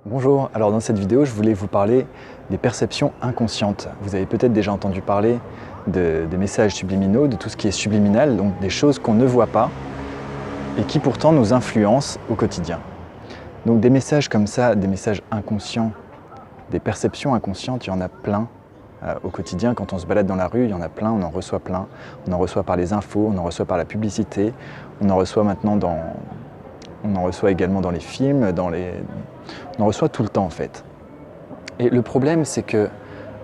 Bonjour, alors dans cette vidéo, je voulais vous parler des perceptions inconscientes. Vous avez peut-être déjà entendu parler des messages subliminaux, de tout ce qui est subliminal, donc des choses qu'on ne voit pas et qui pourtant nous influencent au quotidien. Donc des messages comme ça, des messages inconscients, des perceptions inconscientes, il y en a plein au quotidien. Quand on se balade dans la rue, il y en a plein, on en reçoit plein. On en reçoit par les infos, on en reçoit par la publicité, on en reçoit maintenant on en reçoit également dans les films, on en reçoit tout le temps en fait. Et le problème, c'est que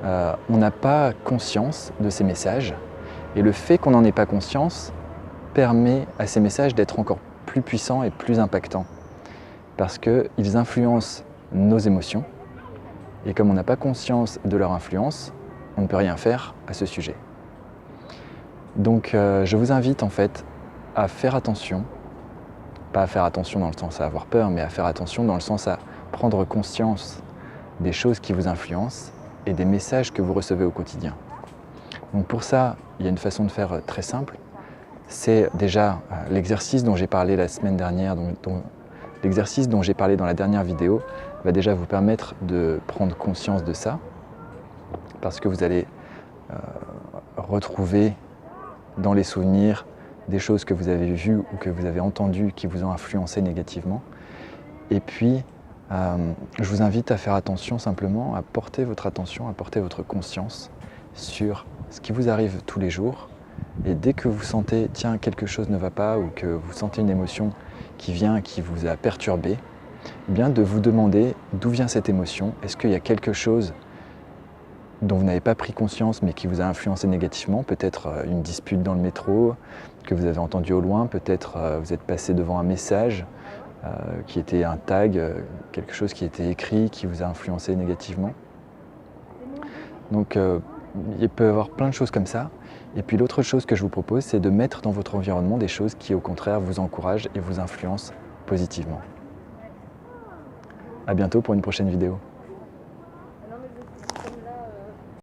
on n'a pas conscience de ces messages, et le fait qu'on n'en ait pas conscience permet à ces messages d'être encore plus puissants et plus impactants, parce qu'ils influencent nos émotions, et comme on n'a pas conscience de leur influence, on ne peut rien faire à ce sujet. Donc je vous invite en fait à faire attention, pas à faire attention dans le sens à avoir peur, mais à faire attention dans le sens à prendre conscience des choses qui vous influencent et des messages que vous recevez au quotidien. Donc pour ça, il y a une façon de faire très simple. C'est déjà l'exercice dont j'ai parlé la semaine dernière, l'exercice dont j'ai parlé dans la dernière vidéo va déjà vous permettre de prendre conscience de ça, parce que vous allez retrouver dans les souvenirs des choses que vous avez vues ou que vous avez entendues qui vous ont influencé négativement. Et puis, je vous invite à faire attention simplement, à porter votre attention, à porter votre conscience sur ce qui vous arrive tous les jours. Et dès que vous sentez, tiens, quelque chose ne va pas, ou que vous sentez une émotion qui vient, qui vous a perturbé, eh bien de vous demander d'où vient cette émotion. Est-ce qu'il y a quelque chose dont vous n'avez pas pris conscience mais qui vous a influencé négativement, peut-être une dispute dans le métro que vous avez entendu au loin, peut-être vous êtes passé devant un message qui était un tag, quelque chose qui était écrit, qui vous a influencé négativement. Donc il peut y avoir plein de choses comme ça. Et puis l'autre chose que je vous propose, c'est de mettre dans votre environnement des choses qui au contraire vous encouragent et vous influencent positivement. À bientôt pour une prochaine vidéo.